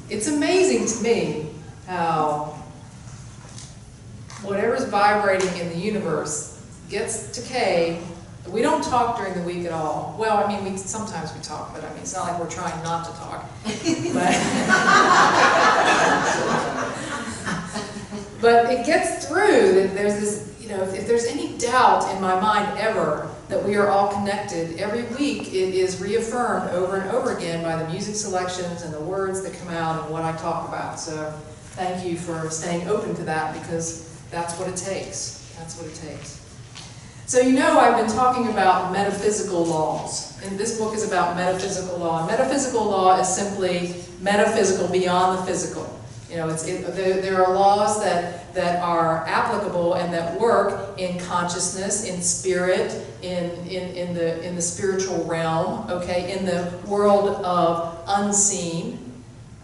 it's amazing to me how whatever's vibrating in the universe gets to Kay. We don't talk during the week at all. Well, I mean, sometimes we talk, but I mean, it's not like we're trying not to talk. But it gets through that there's this, you know, if there's any doubt in my mind ever that we are all connected, every week it is reaffirmed over and over again by the music selections and the words that come out and what I talk about. So thank you for staying open to that, because that's what it takes. That's what it takes. So you know I've been talking about metaphysical laws, and this book is about metaphysical law. And metaphysical law is simply metaphysical beyond the physical. You know, there are laws that are applicable and that work in consciousness, in spirit, in the spiritual realm, okay, in the world of unseen.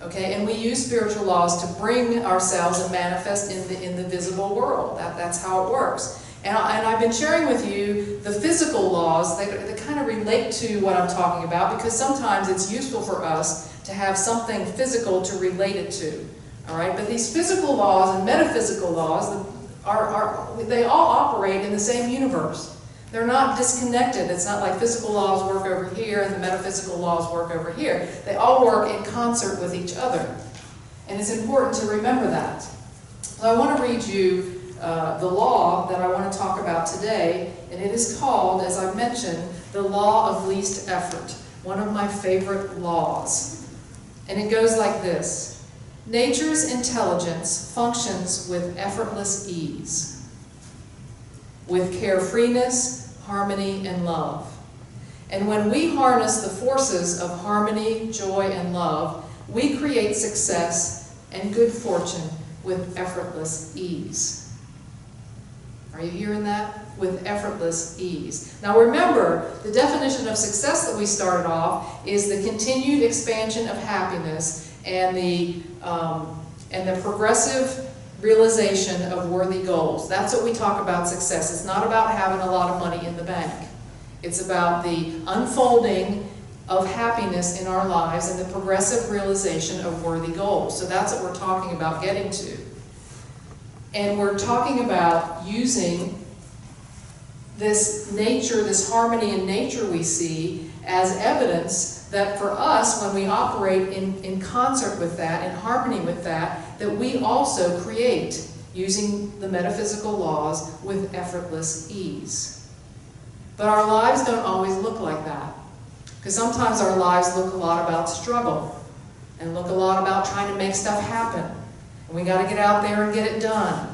Okay, and we use spiritual laws to bring ourselves and manifest in the visible world. That's how it works. And I've been sharing with you the physical laws that kind of relate to what I'm talking about, because sometimes it's useful for us to have something physical to relate it to. All right, but these physical laws and metaphysical laws they all operate in the same universe. They're not disconnected. It's not like physical laws work over here and the metaphysical laws work over here. They all work in concert with each other. And it's important to remember that. So I want to read you the law that I want to talk about today, and it is called, as I mentioned, the law of least effort, one of my favorite laws. And it goes like this. Nature's intelligence functions with effortless ease, with carefreeness, harmony, and love. And when we harness the forces of harmony, joy, and love, we create success and good fortune with effortless ease. Are you hearing that? With effortless ease. Now remember, the definition of success that we started off is the continued expansion of happiness and the progressive realization of worthy goals. That's what we talk about success. It's not about having a lot of money in the bank. It's about the unfolding of happiness in our lives and the progressive realization of worthy goals. So that's what we're talking about getting to. And we're talking about using this nature, this harmony in nature we see, as evidence that for us, when we operate in concert with that, in harmony with that, that we also create, using the metaphysical laws, with effortless ease. But our lives don't always look like that. Because sometimes our lives look a lot about struggle, and look a lot about trying to make stuff happen. And we got to get out there and get it done.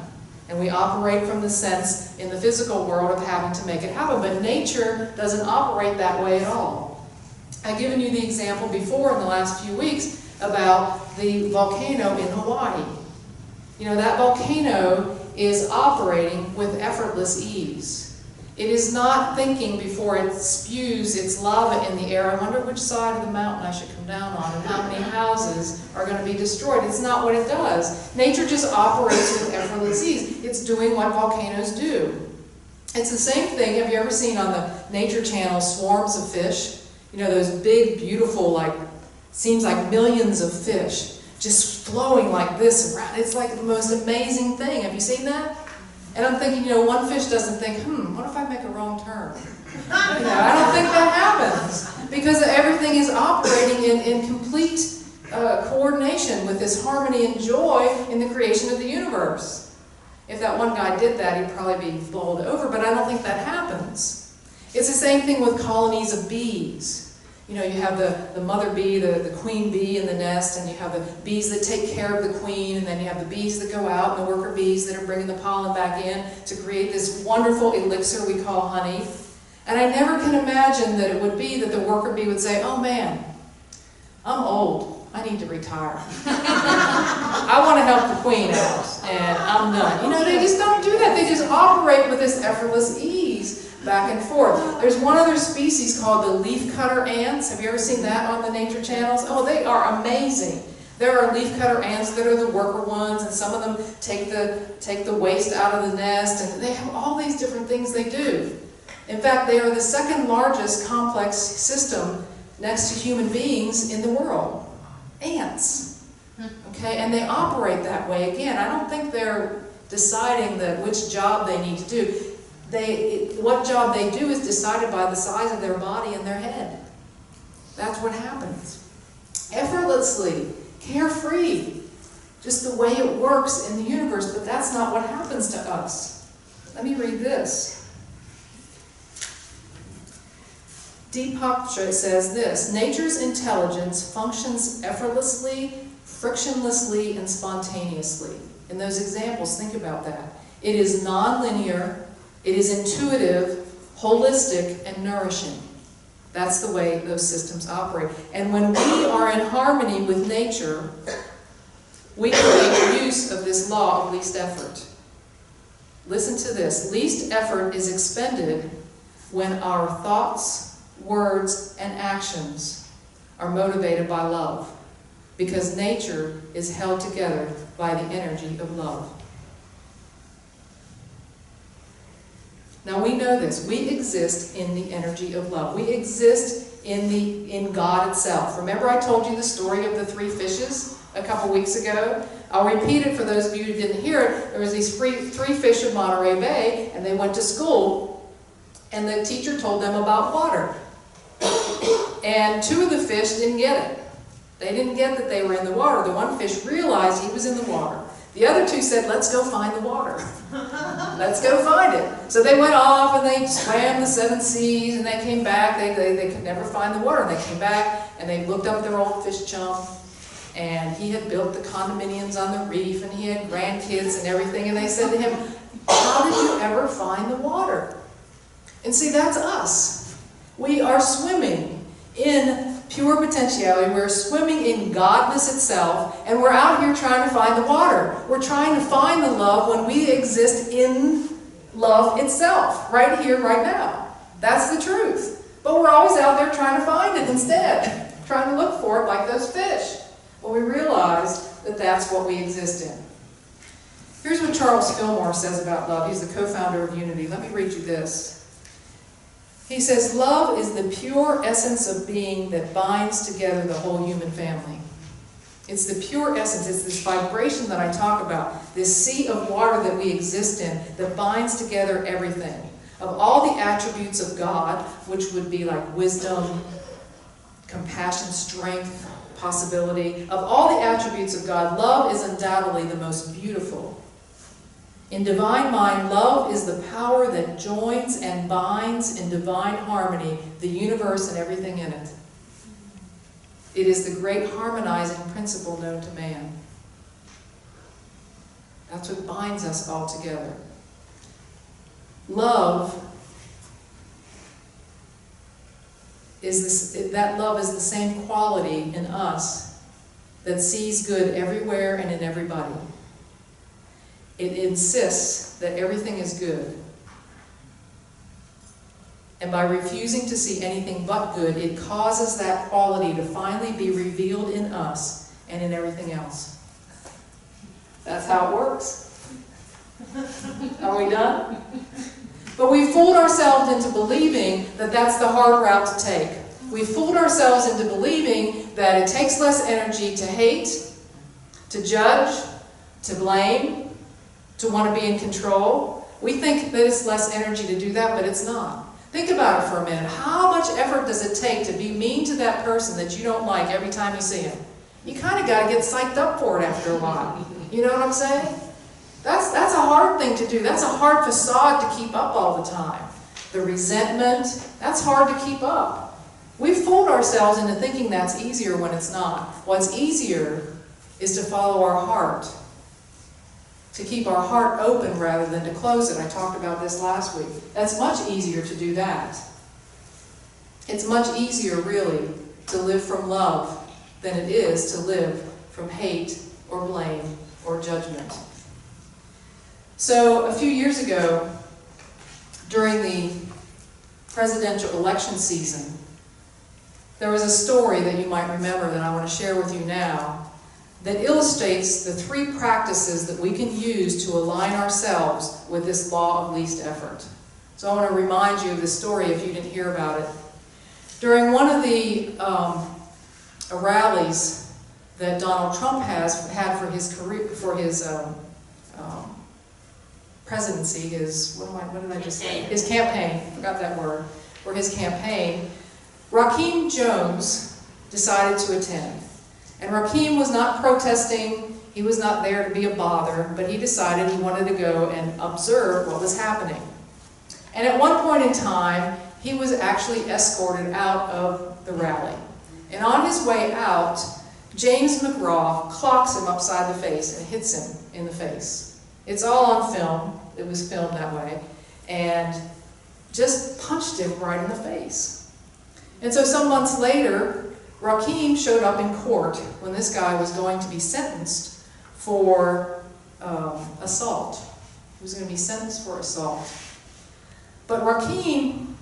And we operate from the sense in the physical world of having to make it happen. But nature doesn't operate that way at all. I've given you the example before in the last few weeks about the volcano in Hawaii. You know, that volcano is operating with effortless ease. It is not thinking before it spews its lava in the air, I wonder which side of the mountain I should come down on and how many houses are going to be destroyed. It's not what it does. Nature just operates with effortless ease. It's doing what volcanoes do. It's the same thing. Have you ever seen on the Nature Channel swarms of fish? You know, those big, beautiful, like, seems like millions of fish just flowing like this around. It's like the most amazing thing. Have you seen that? And I'm thinking, you know, one fish doesn't think, what if I make a wrong turn? You know, I don't think that happens. Because everything is operating in complete coordination with this harmony and joy in the creation of the universe. If that one guy did that, he'd probably be bowled over, but I don't think that happens. It's the same thing with colonies of bees. You know, you have the mother bee, the queen bee in the nest, and you have the bees that take care of the queen, and then you have the bees that go out, and the worker bees that are bringing the pollen back in to create this wonderful elixir we call honey. And I never can imagine that it would be that the worker bee would say, oh man, I'm old, I need to retire. I want to help the queen out, and I'm done. You know, they just don't do that. They just operate with this effortless ease. Back and forth. There's one other species called the leafcutter ants. Have you ever seen that on the nature channels? Oh, they are amazing. There are leafcutter ants that are the worker ones, and some of them take the waste out of the nest, and they have all these different things they do. In fact, they are the second largest complex system next to human beings in the world. Ants. Okay, and they operate that way. Again, I don't think they're deciding which job they need to do. What job they do is decided by the size of their body and their head. That's what happens. Effortlessly, carefree, just the way it works in the universe, but that's not what happens to us. Let me read this. Deepak says this: nature's intelligence functions effortlessly, frictionlessly, and spontaneously. In those examples, think about that. It is nonlinear, it is intuitive, holistic, and nourishing. That's the way those systems operate. And when we are in harmony with nature, we can make use of this law of least effort. Listen to this. Least effort is expended when our thoughts, words, and actions are motivated by love, because nature is held together by the energy of love. Now we know this. We exist in the energy of love. We exist in God itself. Remember I told you the story of the 3 fishes a couple weeks ago? I'll repeat it for those of you who didn't hear it. There was these 3 fish in Monterey Bay, and they went to school, and the teacher told them about water. And 2 of the fish didn't get it. They didn't get that they were in the water. The one fish realized he was in the water. The other 2 said, let's go find the water. Let's go find it. So they went off and they swam the 7 seas, and they came back. They could never find the water. And they came back and they looked up their old fish chum, and he had built the condominiums on the reef, and he had grandkids and everything. And they said to him, how did you ever find the water? And see, that's us. We are swimming in pure potentiality. We're swimming in Godness itself, and we're out here trying to find the water. We're trying to find the love when we exist in love itself, right here, right now. That's the truth. But we're always out there trying to find it instead, trying to look for it like those fish. Well, we realize that that's what we exist in. Here's what Charles Fillmore says about love. He's the co-founder of Unity. Let me read you this. He says, love is the pure essence of being that binds together the whole human family. It's the pure essence. It's this vibration that I talk about, this sea of water that we exist in that binds together everything. Of all the attributes of God, which would be like wisdom, compassion, strength, possibility, of all the attributes of God, love is undoubtedly the most beautiful. In divine mind, love is the power that joins and binds in divine harmony the universe and everything in it. It is the great harmonizing principle known to man. That's what binds us all together. Love is that love is the same quality in us that sees good everywhere and in everybody. It insists that everything is good. And by refusing to see anything but good, it causes that quality to finally be revealed in us and in everything else. That's how it works. Are we done? But we fooled ourselves into believing that that's the hard route to take. We fooled ourselves into believing that it takes less energy to hate, to judge, to blame, to want to be in control. We think that it's less energy to do that, but it's not. Think about it for a minute. How much effort does it take to be mean to that person that you don't like every time you see him? You kind of got to get psyched up for it after a while. You know what I'm saying? That's a hard thing to do. That's a hard facade to keep up all the time. The resentment, that's hard to keep up. We've fooled ourselves into thinking that's easier when it's not. What's easier is to follow our heart, to keep our heart open rather than to close it. I talked about this last week. That's much easier to do that. It's much easier, really, to live from love than it is to live from hate or blame or judgment. So a few years ago, during the presidential election season, there was a story that you might remember that I want to share with you now that illustrates the 3 practices that we can use to align ourselves with this law of least effort. So I want to remind you of this story if you didn't hear about it. During one of the rallies that Donald Trump had for his career, for his presidency, what did I just say? His campaign, forgot that word, for his campaign, Rakeem Jones decided to attend. And Rakeem was not protesting, he was not there to be a bother, but he decided he wanted to go and observe what was happening. And at one point in time, he was actually escorted out of the rally. And on his way out, James McGraw clocks him upside the face and hits him in the face. It's all on film, it was filmed that way, and just punched him right in the face. And so some months later, Rakeem showed up in court when this guy was going to be sentenced for assault. He was going to be sentenced for assault. But Rakeem,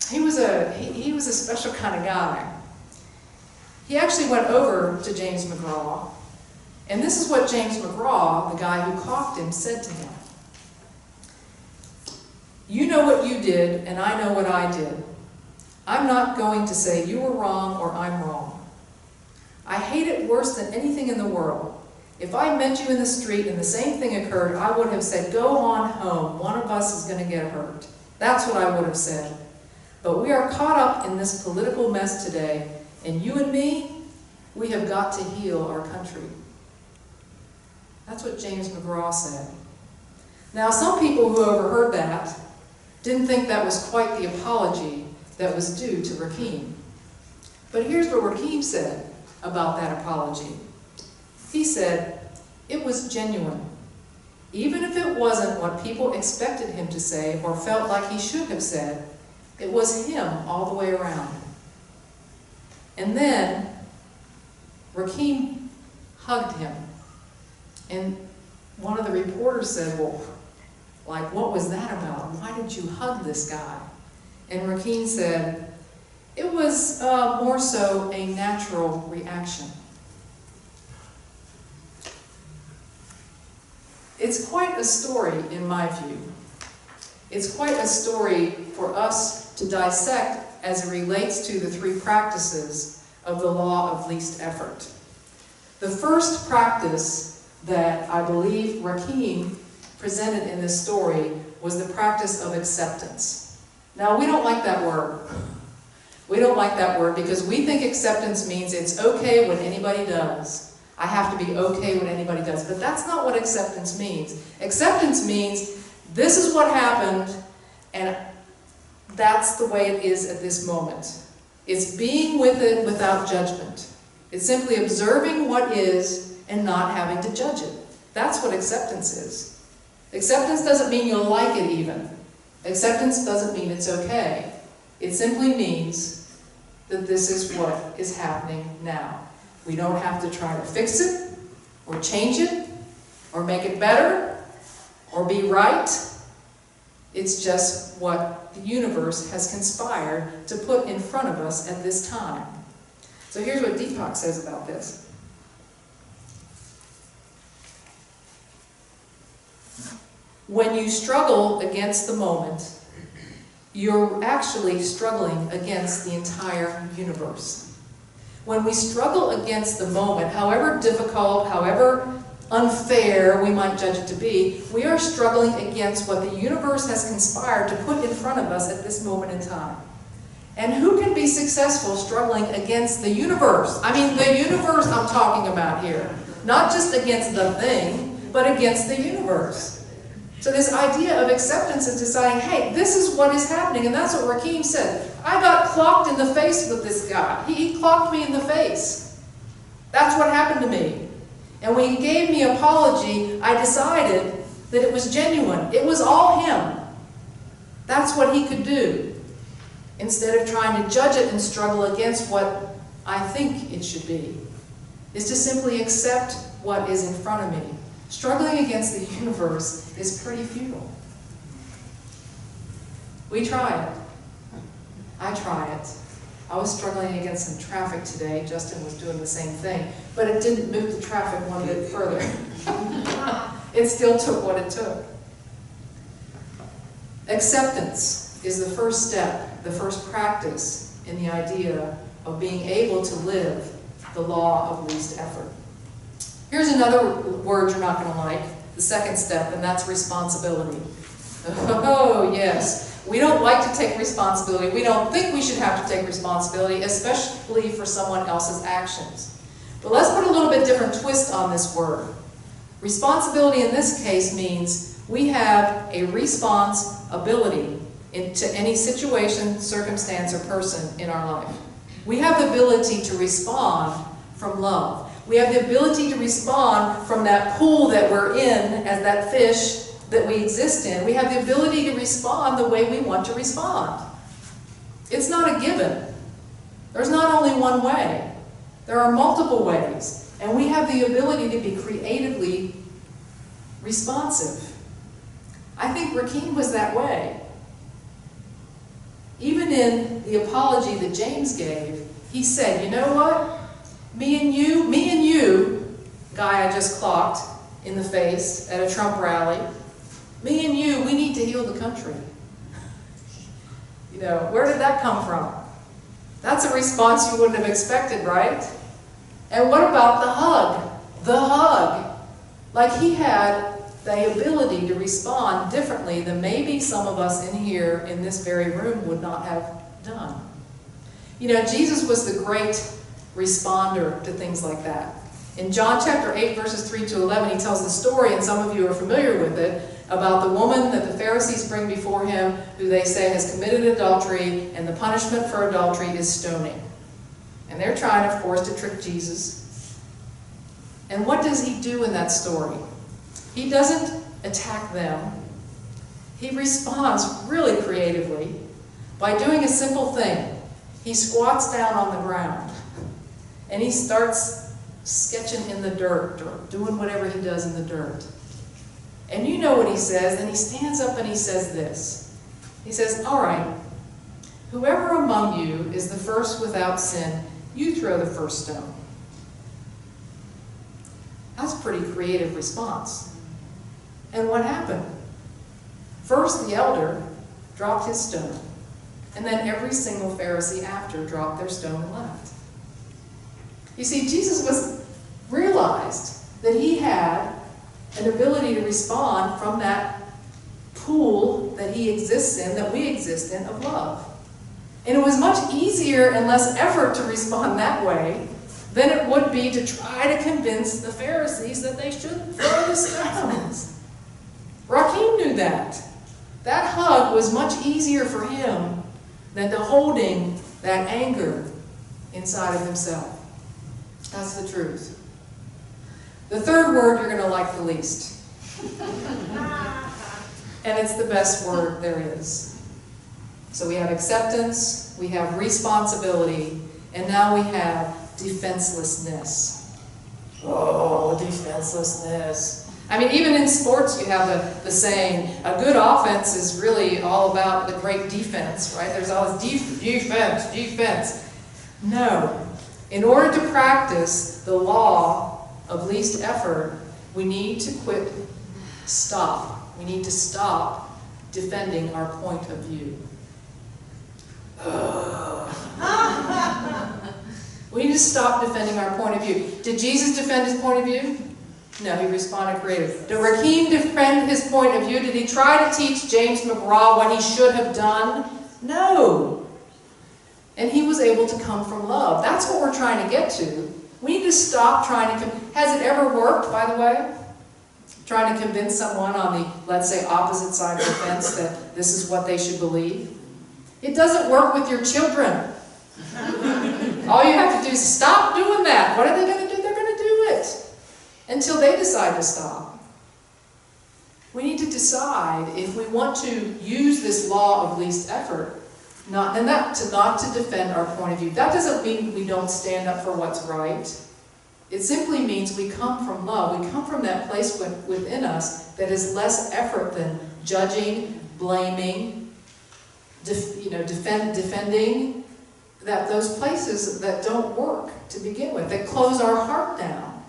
he was a special kind of guy. He actually went over to James McGraw, and this is what James McGraw, the guy who clocked him, said to him. "You know what you did, and I know what I did. I'm not going to say you were wrong or I'm wrong. I hate it worse than anything in the world. If I met you in the street and the same thing occurred, I would have said, go on home. One of us is going to get hurt. That's what I would have said. But we are caught up in this political mess today, and you and me, we have got to heal our country." That's what James McGraw said. Now, some people who overheard that didn't think that was quite the apology that was due to Rakeem. But here's what Rakeem said about that apology. He said, "It was genuine. Even if it wasn't what people expected him to say or felt like he should have said, it was him all the way around." And then Rakeem hugged him. And one of the reporters said, "Well, like, what was that about? Why did you hug this guy?" And Rakeem said, "It was more so a natural reaction." It's quite a story in my view. It's quite a story for us to dissect as it relates to the three practices of the law of least effort. The first practice that I believe Rakeem presented in this story was the practice of acceptance. Now, we don't like that word. We don't like that word because we think acceptance means it's okay when anybody does. I have to be okay when anybody does. But that's not what acceptance means. Acceptance means this is what happened, and that's the way it is at this moment. It's being with it without judgment. It's simply observing what is and not having to judge it. That's what acceptance is. Acceptance doesn't mean you'll like it even. Acceptance doesn't mean it's okay. It simply means that this is what is happening now. We don't have to try to fix it, or change it, or make it better, or be right. It's just what the universe has conspired to put in front of us at this time. So here's what Deepak says about this. When you struggle against the moment, you're actually struggling against the entire universe. When we struggle against the moment, however difficult, however unfair we might judge it to be, we are struggling against what the universe has conspired to put in front of us at this moment in time. And who can be successful struggling against the universe? I mean, the universe I'm talking about here. Not just against the thing, but against the universe. So this idea of acceptance is deciding, hey, this is what is happening. And that's what Rakeem said. I got clocked in the face with this guy. He clocked me in the face. That's what happened to me. And when he gave me an apology, I decided that it was genuine. It was all him. That's what he could do. Instead of trying to judge it and struggle against what I think it should be, is to simply accept what is in front of me. Struggling against the universe is pretty futile. We try it. I try it. I was struggling against some traffic today. Justin was doing the same thing. But it didn't move the traffic one bit further. It still took what it took. Acceptance is the first step, the first practice in the idea of being able to live the law of least effort. Here's another word you're not going to like, the second step, and that's responsibility. Oh, yes. We don't like to take responsibility. We don't think we should have to take responsibility, especially for someone else's actions. But let's put a little bit different twist on this word. Responsibility in this case means we have a responsibility to any situation, circumstance, or person in our life. We have the ability to respond from love. We have the ability to respond from that pool that we're in as that fish that we exist in. We have the ability to respond the way we want to respond. It's not a given. There's not only one way. There are multiple ways. And we have the ability to be creatively responsive. I think Rakim was that way. Even in the apology that James gave, he said, you know what? Me and you, guy I just clocked in the face at a Trump rally, me and you, we need to heal the country. You know, where did that come from? That's a response you wouldn't have expected, right? And what about the hug? The hug. Like he had the ability to respond differently than maybe some of us in here in this very room would not have done. You know, Jesus was the great responder to things like that. In John chapter 8, verses 3 to 11, he tells the story, and some of you are familiar with it, about the woman that the Pharisees bring before him, who they say has committed adultery, and the punishment for adultery is stoning. And they're trying, of course, to trick Jesus. And what does he do in that story? He doesn't attack them. He responds really creatively by doing a simple thing. He squats down on the ground, and he starts sketching in the dirt, or doing whatever he does in the dirt. And you know what he says, and he stands up and he says this. He says, all right, whoever among you is the first without sin, you throw the first stone. That's a pretty creative response. And what happened? First, the elder dropped his stone, and then every single Pharisee after dropped their stone and left. You see, Jesus realized that he had an ability to respond from that pool that he exists in, that we exist in, of love. And it was much easier and less effort to respond that way than it would be to try to convince the Pharisees that they shouldn't throw the stones. Rakim knew that. That hug was much easier for him than to holding that anger inside of himself. That's the truth. The third word you're going to like the least. And it's the best word there is. So we have acceptance, we have responsibility, and now we have defenselessness. Oh, defenselessness. I mean, even in sports you have the saying, a good offense is really all about the great defense, right? There's always defense. No. In order to practice the law of least effort, we need to stop. We need to stop defending our point of view. We need to stop defending our point of view. Did Jesus defend his point of view? No, he responded creatively. Did Rakim defend his point of view? Did he try to teach James McGraw what he should have done? No. And he was able to come from love. That's what we're trying to get to. We need to stop trying to... Has it ever worked, by the way? Trying to convince someone on the, let's say, opposite side of the fence that this is what they should believe? It doesn't work with your children. All you have to do is stop doing that. What are they going to do? They're going to do it until they decide to stop. We need to decide if we want to use this law of least effort, not to defend our point of view. That doesn't mean we don't stand up for what's right. It simply means we come from love. We come from that place within us that is less effort than judging, blaming, defending, those places that don't work to begin with, that close our heart down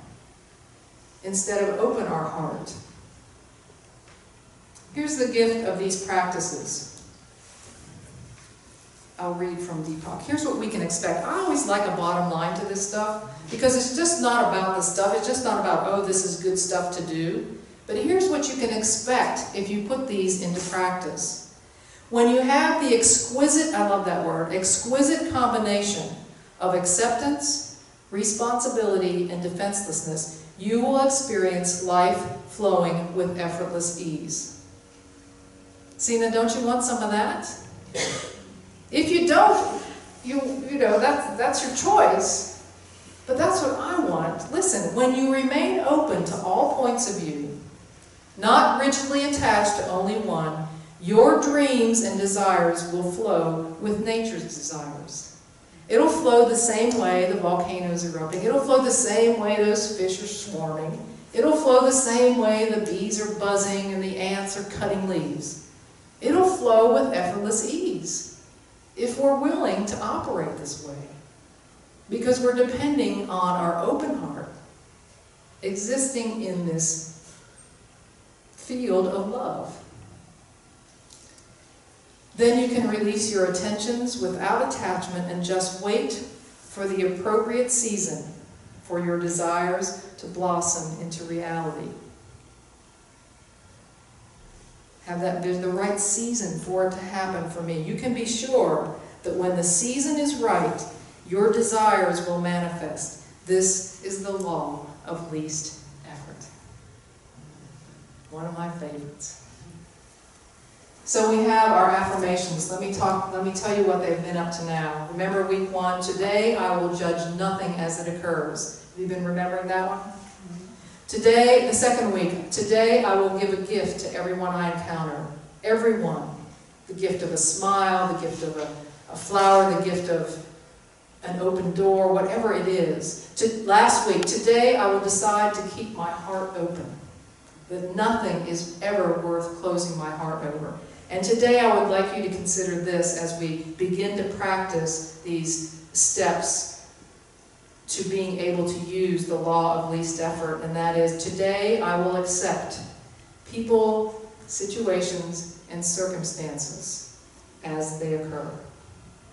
instead of open our heart. Here's the gift of these practices. I'll read from Deepak. Here's what we can expect. I always like a bottom line to this stuff, because it's just not about the stuff. It's just not about, oh, this is good stuff to do. But here's what you can expect if you put these into practice. When you have the exquisite, I love that word, exquisite combination of acceptance, responsibility, and defenselessness, you will experience life flowing with effortless ease. See, now don't you want some of that? If you don't, you know, that's your choice. But that's what I want. Listen, when you remain open to all points of view, not rigidly attached to only one, your dreams and desires will flow with nature's desires. It'll flow the same way the volcano's erupting. It'll flow the same way those fish are swarming. It'll flow the same way the bees are buzzing and the ants are cutting leaves. It'll flow with effortless ease if we're willing to operate this way. Because we're depending on our open heart, existing in this field of love. Then you can release your attentions without attachment and just wait for the appropriate season for your desires to blossom into reality. Have that, there's the right season for it to happen for me. You can be sure that when the season is right, your desires will manifest. This is the law of least effort. One of my favorites. So we have our affirmations. Let me tell you what they've been up to now. Remember week 1, today I will judge nothing as it occurs. Have you been remembering that one? Today, the second week, today I will give a gift to everyone I encounter. Everyone. The gift of a smile, the gift of a flower, the gift of an open door, whatever it is. Last week, today I will decide to keep my heart open. That nothing is ever worth closing my heart over. And today I would like you to consider this as we begin to practice these steps to being able to use the law of least effort, and that is, today I will accept people, situations, and circumstances as they occur.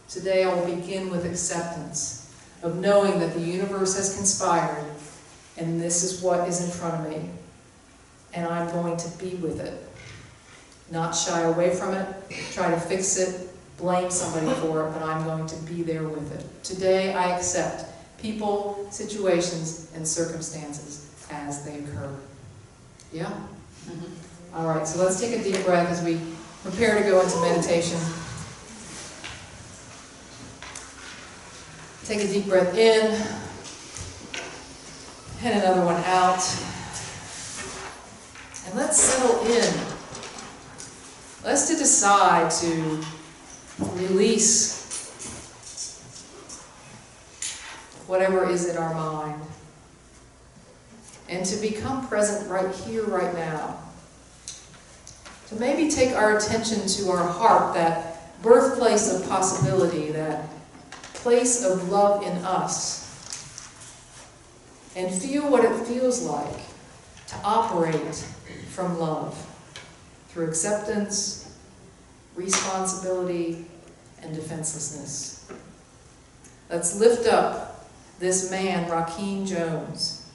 Today I will begin with acceptance of knowing that the universe has conspired, and this is what is in front of me, and I'm going to be with it. Not shy away from it, try to fix it, blame somebody for it, but I'm going to be there with it. Today I accept people, situations, and circumstances as they occur. Yeah? Mm-hmm. All right, so let's take a deep breath as we prepare to go into meditation. Take a deep breath in, and another one out. And let's settle in. Let's decide to release whatever is in our mind, and to become present right here, right now. To maybe take our attention to our heart, that birthplace of possibility, that place of love in us, and feel what it feels like to operate from love, through acceptance, responsibility, and defenselessness. Let's lift up this man, Rakeem Jones.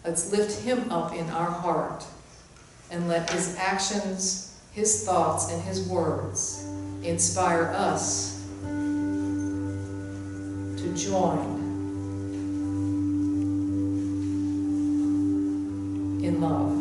Let's lift him up in our heart and let his actions, his thoughts, and his words inspire us to join in love.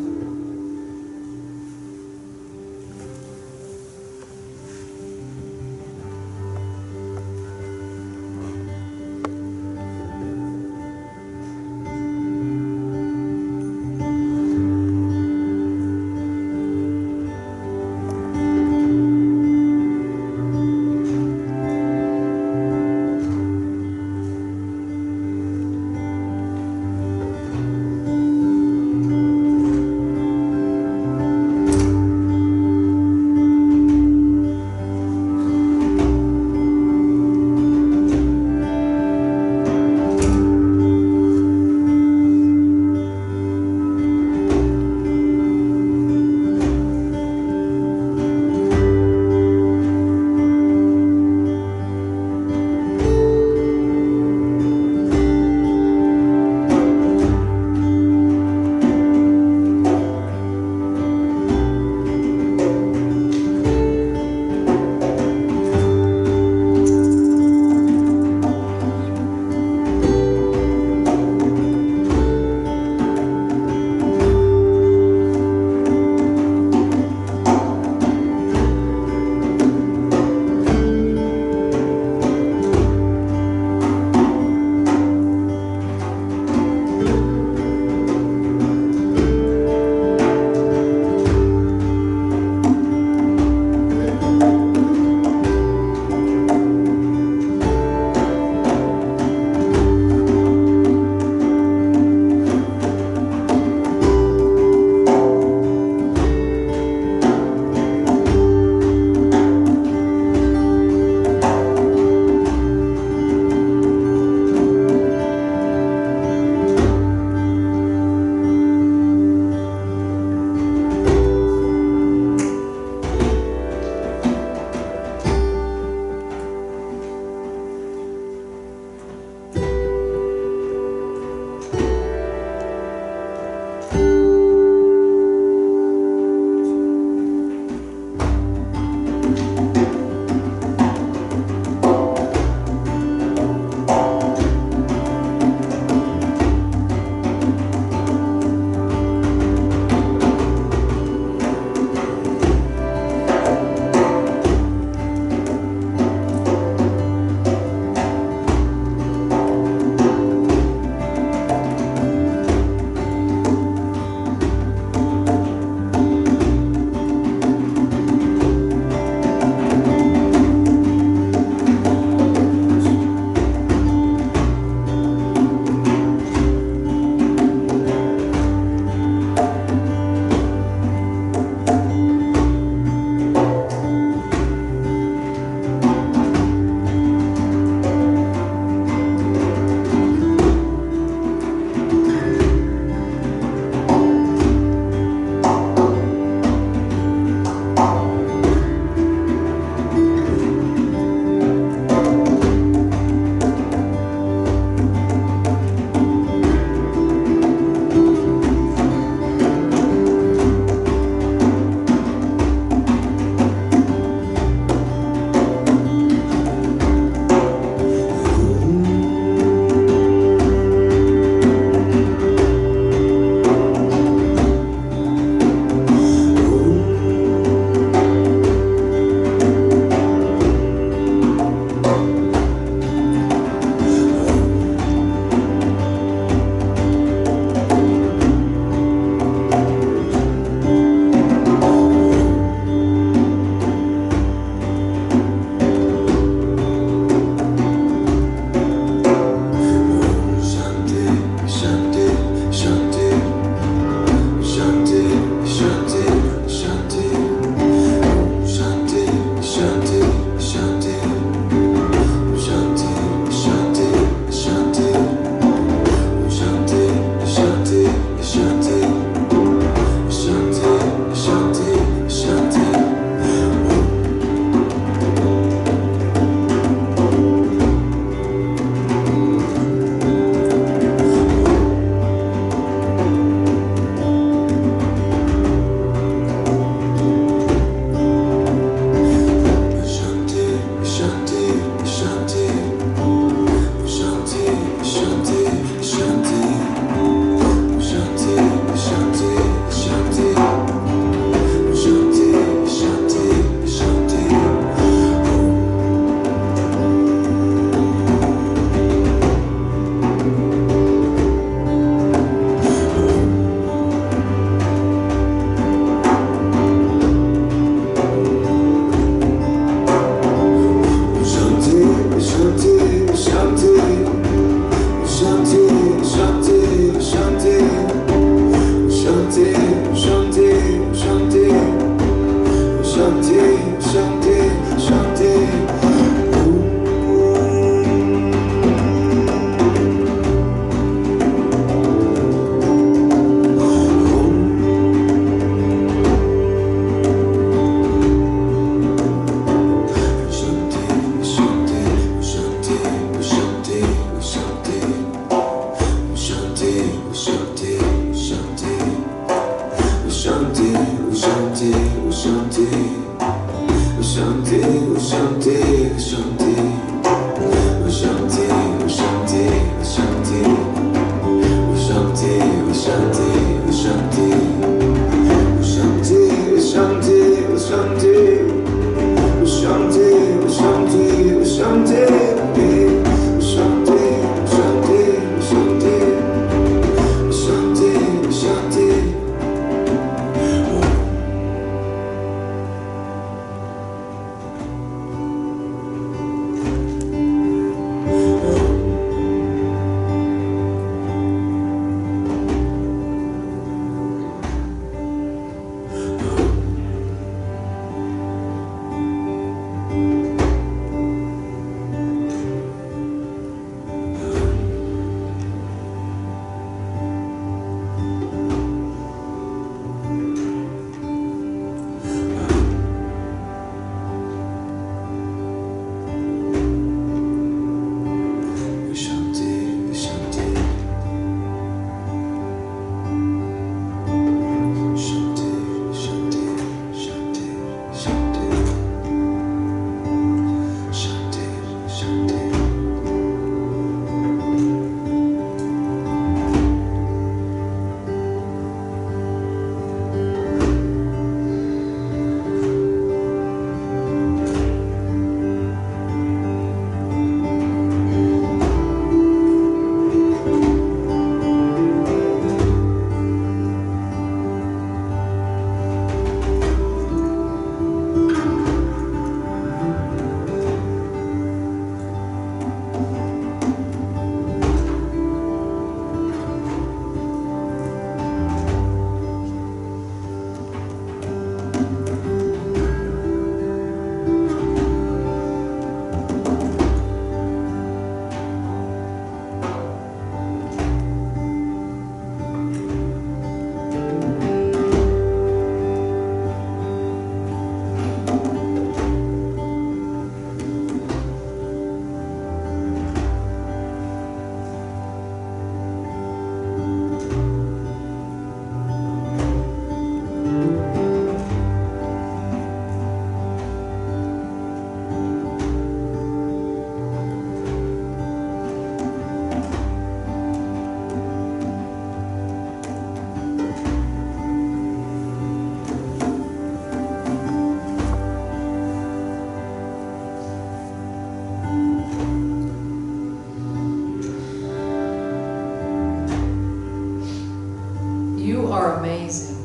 You are amazing.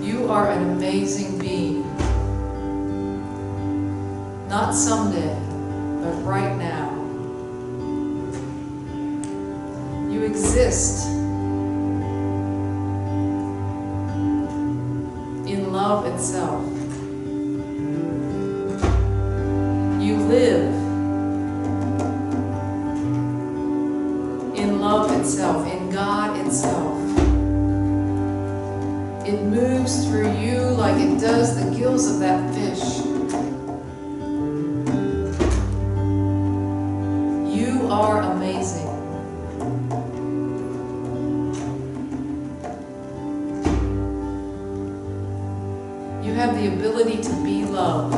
You are an amazing being. Not someday, but right now. You exist in love itself. You live in love itself, in God itself. It moves through you like it does the gills of that fish. You are amazing. You have the ability to be love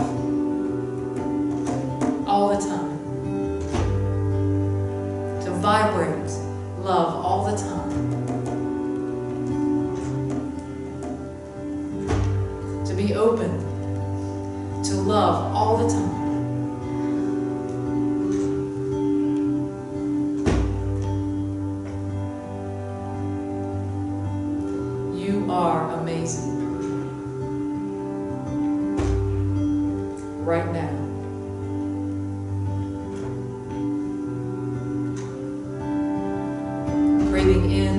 all the time. To vibrate love all the time. To be open to love all the time. You are amazing. Right now. Breathing in